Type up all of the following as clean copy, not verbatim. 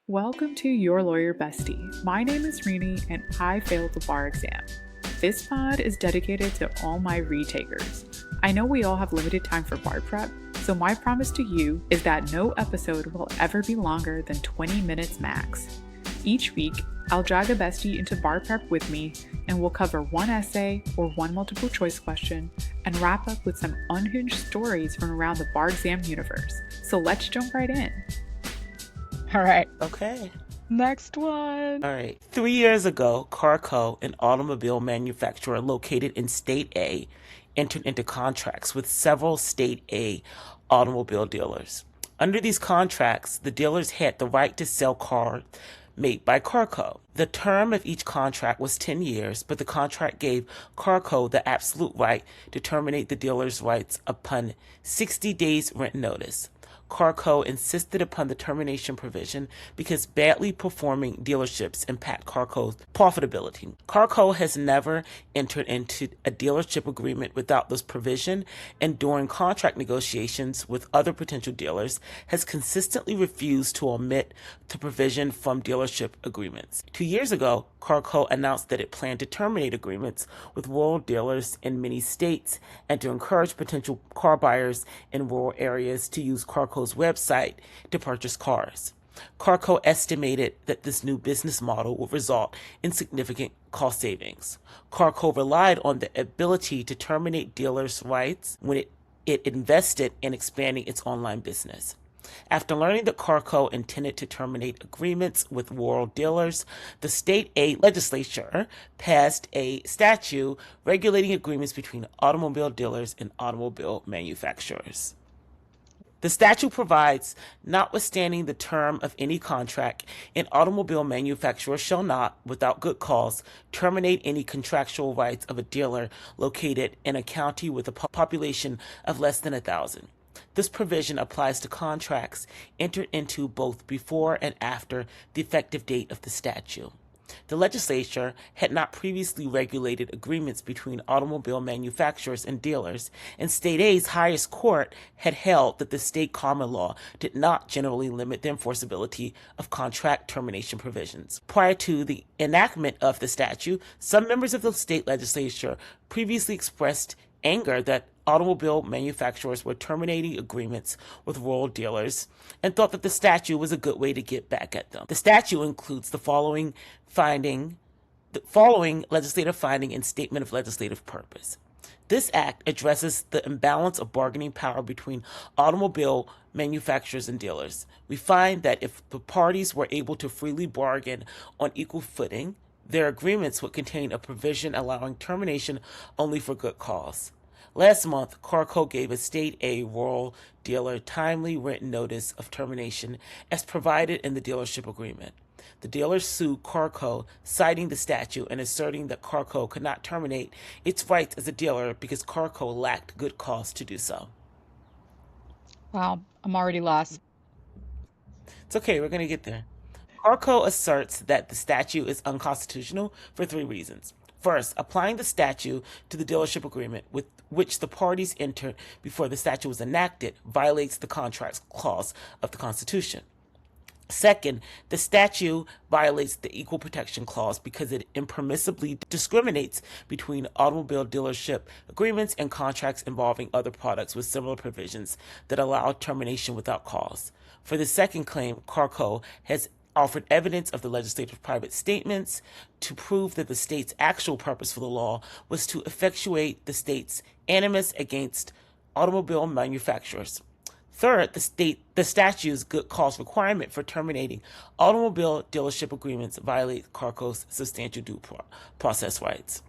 Welcome to Your Lawyer Bestie. My name is Rini and I failed the bar exam. This pod is dedicated to all my retakers. I know we all have limited time for bar prep, so my promise to you is that no episode will ever be longer than 20 minutes max. Each week, I'll drag a bestie into bar prep with me and we'll cover one essay or one multiple choice question and wrap up with some unhinged stories from around the bar exam universe. So let's jump right in. All right. Okay. Next one. All right. 3 years ago, Carco, an automobile manufacturer located in State A, entered into contracts with several State A automobile dealers. Under these contracts, the dealers had the right to sell cars made by Carco. The term of each contract was 10 years, but the contract gave Carco the absolute right to terminate the dealer's rights upon 60 days written notice. Carco insisted upon the termination provision because badly performing dealerships impact Carco's profitability. Carco has never entered into a dealership agreement without this provision, and during contract negotiations with other potential dealers has consistently refused to omit the provision from dealership agreements. 2 years ago, Carco announced that it planned to terminate agreements with rural dealers in many states and to encourage potential car buyers in rural areas to use Carco's website to purchase cars. Carco estimated that this new business model would result in significant cost savings. Carco relied on the ability to terminate dealers' rights when it invested in expanding its online business. After learning that Carco intended to terminate agreements with rural dealers, the State A legislature passed a statute regulating agreements between automobile dealers and automobile manufacturers. The statute provides, notwithstanding the term of any contract, an automobile manufacturer shall not, without good cause, terminate any contractual rights of a dealer located in a county with a population of less than 1,000. This provision applies to contracts entered into both before and after the effective date of the statute. The legislature had not previously regulated agreements between automobile manufacturers and dealers, and State A's highest court had held that the state common law did not generally limit the enforceability of contract termination provisions. Prior to the enactment of the statute, some members of the state legislature previously expressed anger that automobile manufacturers were terminating agreements with rural dealers and thought that the statute was a good way to get back at them. The statute includes the following legislative finding and statement of legislative purpose. This act addresses the imbalance of bargaining power between automobile manufacturers and dealers. We find that if the parties were able to freely bargain on equal footing, their agreements would contain a provision allowing termination only for good cause. Last month, Carco gave a State A rural dealer timely written notice of termination as provided in the dealership agreement. The dealer sued Carco, citing the statute and asserting that Carco could not terminate its rights as a dealer because Carco lacked good cause to do so. Wow, I'm already lost. It's okay, we're going to get there. Carco asserts that the statute is unconstitutional for 3 reasons. First, applying the statute to the dealership agreement with which the parties entered before the statute was enacted violates the contract clause of the Constitution. Second, the statute violates the Equal Protection Clause because it impermissibly discriminates between automobile dealership agreements and contracts involving other products with similar provisions that allow termination without cause. For the second claim, Carco has offered evidence of the legislature's private statements to prove that the state's actual purpose for the law was to effectuate the state's animus against automobile manufacturers. Third, the statute's good cause requirement for terminating automobile dealership agreements violates Carco's substantial due process rights.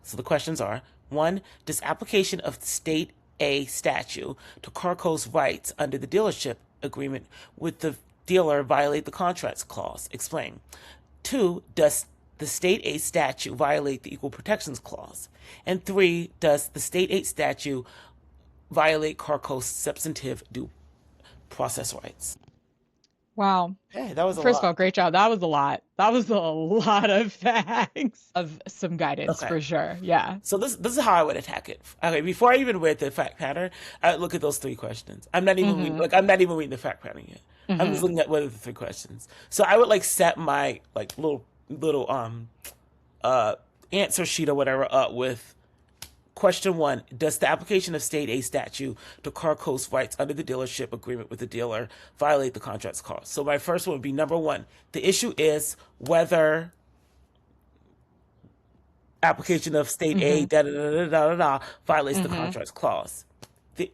So the questions are, 1, does application of State A statute to Carco's rights under the dealership agreement with the dealer violate the contracts clause? Explain. 2, does the State A statute violate the Equal Protections Clause? And 3, does the State A statute violate Carco's substantive due process rights? Wow. Hey, that was a lot. First of all, great job. That was a lot. That was a lot of facts of some guidance for sure. Yeah. So this is how I would attack it. Okay, before I even read the fact pattern, I would look at those 3 questions. I'm not even reading the fact pattern yet. I'm just looking at what are the three questions. So I would like set my like little uh answer sheet or whatever up with question one: does the application of state A statute to Carco's rights under the dealership agreement with the dealer violate the contract's clause? So my first one would be number one: the issue is whether application of state A violates the contract's clause.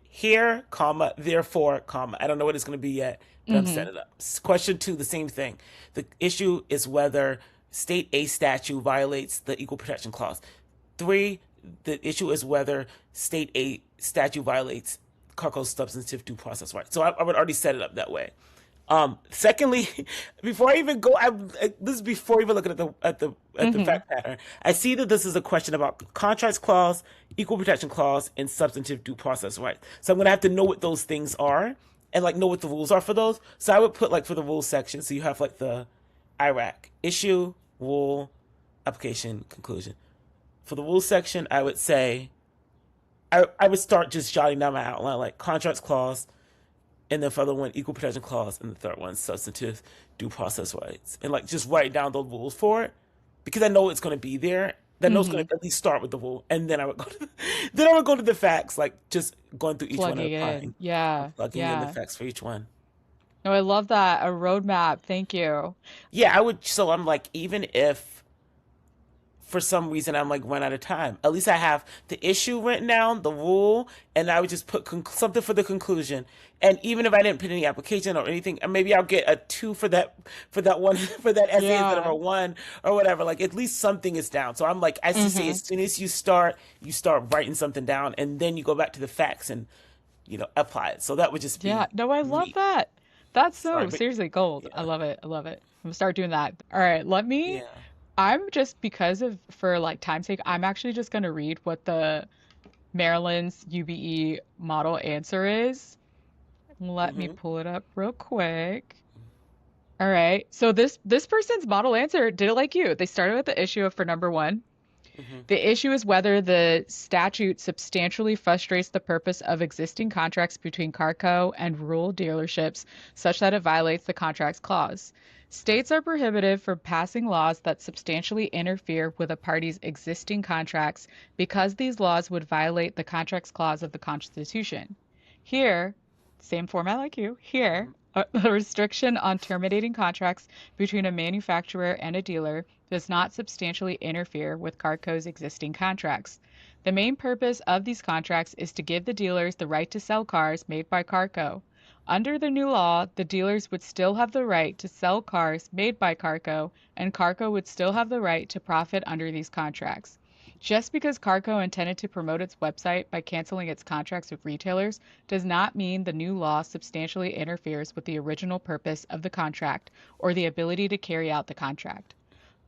Here, comma, therefore, comma. I don't know what it's going to be yet, but I'm setting it up. Question two, the same thing. The issue is whether state A statute violates the equal protection clause. Three, the issue is whether state A statute violates Carco's substantive due process rights. So I would already set it up that way. Secondly, before I even go, this is before even looking at the fact pattern. I see that this is a question about contracts clause, equal protection clause, and substantive due process rights. So I'm gonna have to know what those things are and like know what the rules are for those. So I would put like for the rules section. So you have like the IRAC issue, rule, application, conclusion. For the rules section, I would say I would start just jotting down my outline like contracts clause. And then for the one, equal protection clause, and the third one, substantive due process rights, and like just write down those rules for it, because I know it's going to be there. That note's going to at least start with the rule, and then I would go to the facts, like just going through each one at a time. Yeah, Plugging in the facts for each one. No, I love that. A roadmap. Thank you. Yeah, I would. So I'm like, even if for some reason I'm like run out of time, at least I have the issue written down, the rule, and I would just put something for the conclusion. And even if I didn't put any application or anything, maybe I'll get a 2 for that one for that essay instead of a 1 or whatever. Like at least something is down. So I'm like, I say as soon as you start writing something down, and then you go back to the facts and apply it. So that would just be No, I love that. That's seriously gold. Yeah. I love it. I'm gonna start doing that. All right, let me. Yeah. I'm just for like time's sake, I'm actually just gonna read what the Maryland's UBE model answer is. Let me pull it up real quick. All right. So this person's model answer did it like you. They started with the issue for number one. The issue is whether the statute substantially frustrates the purpose of existing contracts between Carco and rural dealerships such that it violates the contracts clause. States are prohibited from passing laws that substantially interfere with a party's existing contracts because these laws would violate the contracts clause of the Constitution. Here, same format like you, here, a restriction on terminating contracts between a manufacturer and a dealer does not substantially interfere with Carco's existing contracts. The main purpose of these contracts is to give the dealers the right to sell cars made by Carco. Under the new law, the dealers would still have the right to sell cars made by Carco, and Carco would still have the right to profit under these contracts. Just because Carco intended to promote its website by canceling its contracts with retailers does not mean the new law substantially interferes with the original purpose of the contract or the ability to carry out the contract.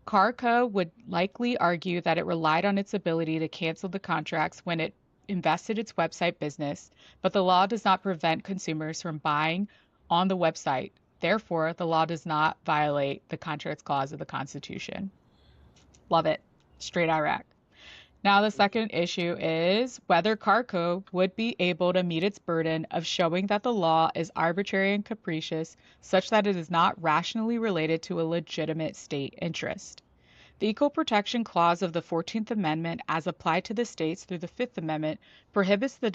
Carco would likely argue that it relied on its ability to cancel the contracts when it invested its website business, but the law does not prevent consumers from buying on the website. Therefore, the law does not violate the contracts clause of the Constitution. Love it. Straight Iraq. Now, the second issue is whether Carco would be able to meet its burden of showing that the law is arbitrary and capricious such that it is not rationally related to a legitimate state interest. The Equal Protection Clause of the 14th Amendment, as applied to the states through the 5th Amendment, prohibits the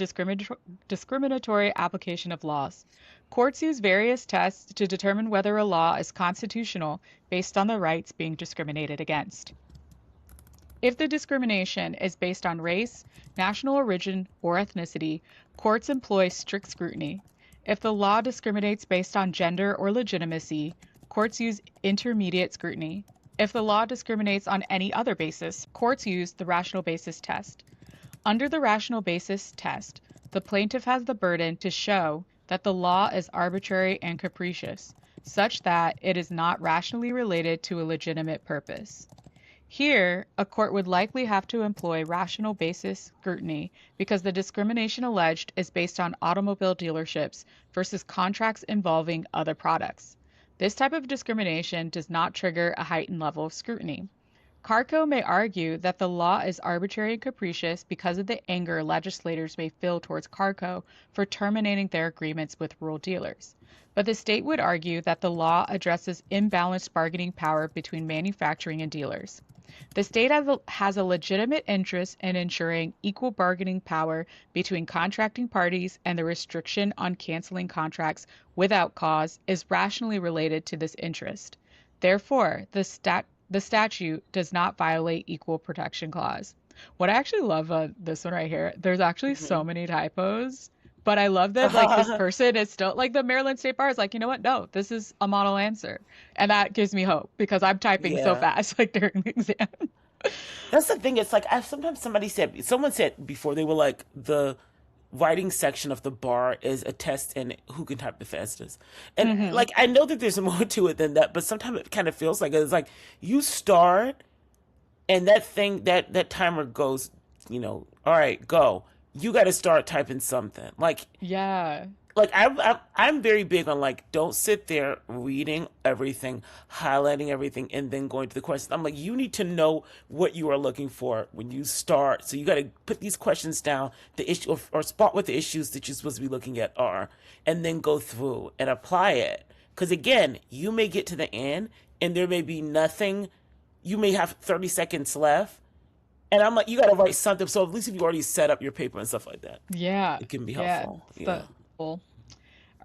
discriminatory application of laws. Courts use various tests to determine whether a law is constitutional based on the rights being discriminated against. If the discrimination is based on race, national origin, or ethnicity, courts employ strict scrutiny. If the law discriminates based on gender or legitimacy, courts use intermediate scrutiny. If the law discriminates on any other basis, courts use the rational basis test. Under the rational basis test, the plaintiff has the burden to show that the law is arbitrary and capricious, such that it is not rationally related to a legitimate purpose. Here, a court would likely have to employ rational basis scrutiny because the discrimination alleged is based on automobile dealerships versus contracts involving other products. This type of discrimination does not trigger a heightened level of scrutiny. Carco may argue that the law is arbitrary and capricious because of the anger legislators may feel towards Carco for terminating their agreements with rural dealers. But the state would argue that the law addresses imbalanced bargaining power between manufacturing and dealers. The state has a legitimate interest in ensuring equal bargaining power between contracting parties, and the restriction on canceling contracts without cause is rationally related to this interest. Therefore, the statute does not violate equal protection clause. What I actually love this one right here, there's actually so many typos, but I love that like this person is still like the Maryland State Bar is like, you know what? No, this is a model answer. And that gives me hope because I'm typing so fast like during the exam. That's the thing. It's like sometimes someone said before, they were like, the writing section of the bar is a test in who can type the fastest. And like, I know that there's more to it than that, but sometimes it kind of feels like it's like you start and that timer goes, all right, go. You got to start typing something. Like, yeah. Like I'm very big on like, don't sit there reading everything, highlighting everything, and then going to the questions. I'm like, you need to know what you are looking for when you start. So you got to put these questions down, the issue or spot what the issues that you're supposed to be looking at are, and then go through and apply it. Because again, you may get to the end and there may be nothing. You may have 30 seconds left. And I'm like, you got to write something. So at least if you already set up your paper and stuff like that. Yeah. It can be helpful. Yeah. All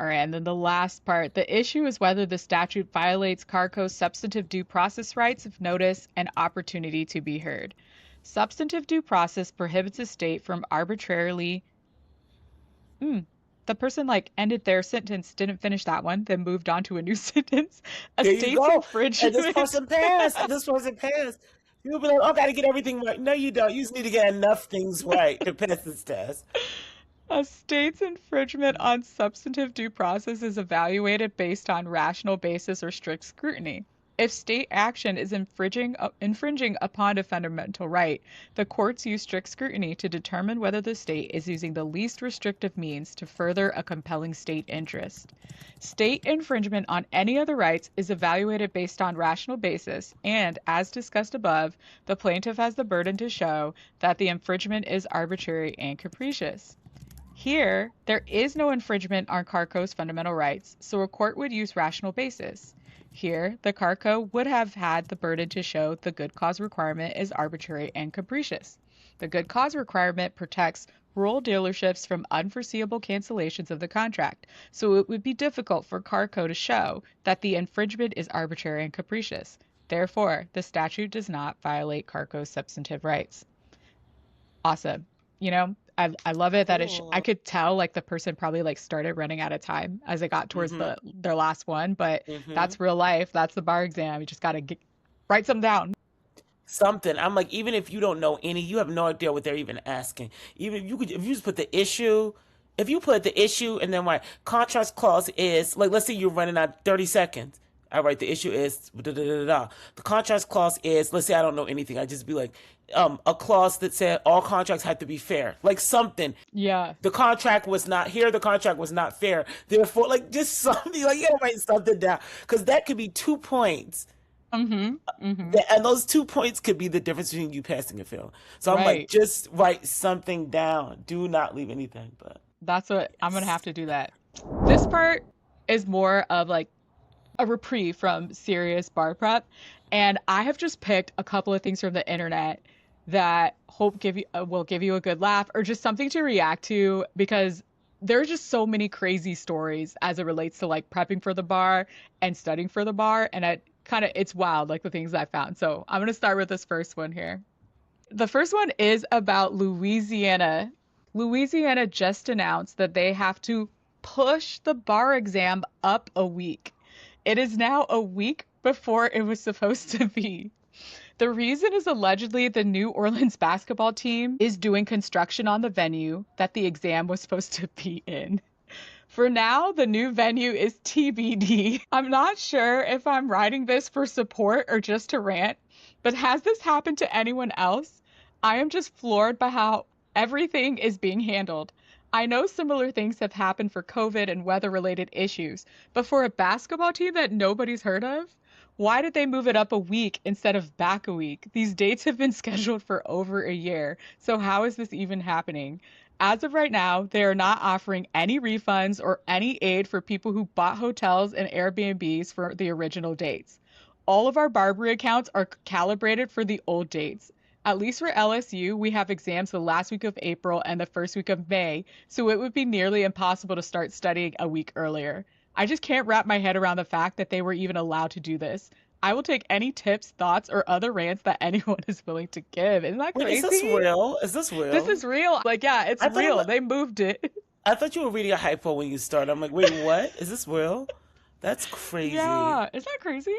right, and then the last part. The issue is whether the statute violates Carco's substantive due process rights of notice and opportunity to be heard. Substantive due process prohibits a state from arbitrarily... The person like ended their sentence, didn't finish that one, then moved on to a new sentence. There you go. And this person passed. You'll be like, oh, I got to get everything right. No, you don't. You just need to get enough things right to pass this test. A state's infringement on substantive due process is evaluated based on rational basis or strict scrutiny. If state action is infringing upon a fundamental right, the courts use strict scrutiny to determine whether the state is using the least restrictive means to further a compelling state interest. State infringement on any other rights is evaluated based on rational basis, and, as discussed above, the plaintiff has the burden to show that the infringement is arbitrary and capricious. Here, there is no infringement on Carco's fundamental rights, so a court would use rational basis. Here, the Carco would have had the burden to show the good cause requirement is arbitrary and capricious. The good cause requirement protects rural dealerships from unforeseeable cancellations of the contract, so it would be difficult for Carco to show that the infringement is arbitrary and capricious. Therefore, the statute does not violate Carco's substantive rights. Awesome. I love it that I could tell like the person probably like started running out of time as it got towards their last one, but that's real life. That's the bar exam. You just got to write something down. Something. I'm like, even if you don't know any, you have no idea what they're even asking. Even if you just put the issue, if you put the issue and then write contrast clause is, like, let's say you're running out 30 seconds. I write the issue is The contrast clause is, let's say I don't know anything. I just be like, a clause that said all contracts have to be fair, like something. Yeah. The contract was not fair. Therefore, like just something, like you gotta write something down, because that could be 2 points. And those 2 points could be the difference between you passing and failing. So I'm like, just write something down. Do not leave anything. But that's what I'm gonna have to do. That this part is more of like a reprieve from serious bar prep, and I have just picked a couple of things from the internet that hope will give you a good laugh or just something to react to, because there are just so many crazy stories as it relates to like prepping for the bar and studying for the bar, and it's wild, like the things I found. So I'm going to start with this first one here. The first one is about Louisiana. Louisiana just announced that they have to push the bar exam up a week. It is now a week before it was supposed to be. The reason is allegedly the New Orleans basketball team is doing construction on the venue that the exam was supposed to be in. For now, the new venue is TBD. I'm not sure if I'm writing this for support or just to rant, but has this happened to anyone else? I am just floored by how everything is being handled. I know similar things have happened for COVID and weather-related issues, but for a basketball team that nobody's heard of? Why did they move it up a week instead of back a week? These dates have been scheduled for over a year. So how is this even happening? As of right now, they are not offering any refunds or any aid for people who bought hotels and Airbnbs for the original dates. All of our Barbary accounts are calibrated for the old dates. At least for LSU, we have exams the last week of April and the first week of May, so it would be nearly impossible to start studying a week earlier. I just can't wrap my head around the fact that they were even allowed to do this. I will take any tips, thoughts, or other rants that anyone is willing to give. Isn't that crazy? Wait, is this real? Is this real? This is real. Like, yeah, it's real. They moved it. I thought you were reading a hypo when you started. I'm like, wait, what? Is this real? That's crazy. Yeah, is that crazy?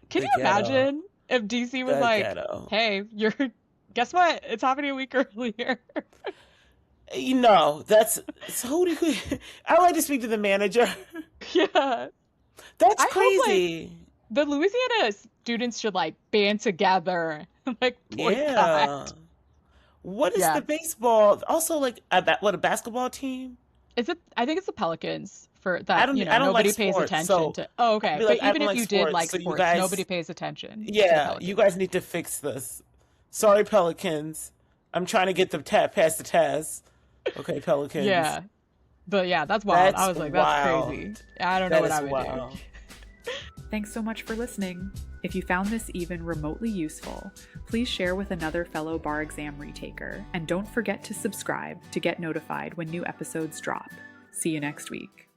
Can you imagine if DC was like, hey, guess what? It's happening a week earlier. You know, I like to speak to the manager. Yeah. That's crazy. Hope, the Louisiana students should like band together. Like, boycott. What is the baseball? Also, like, a basketball team? Is it? I think it's the Pelicans for that. I don't like nobody sports, pays attention so to. Oh, okay. Like, but even if you did like so sports, guys, nobody pays attention. Yeah, you guys need to fix this. Sorry, Pelicans. I'm trying to get them past the test. Okay, Pelicans. Yeah. But yeah, that's wild. I was like, that's wild. crazy. I don't know what I would do. Thanks so much for listening. If you found this even remotely useful, please share with another fellow bar exam retaker, and don't forget to subscribe to get notified when new episodes drop. See you next week.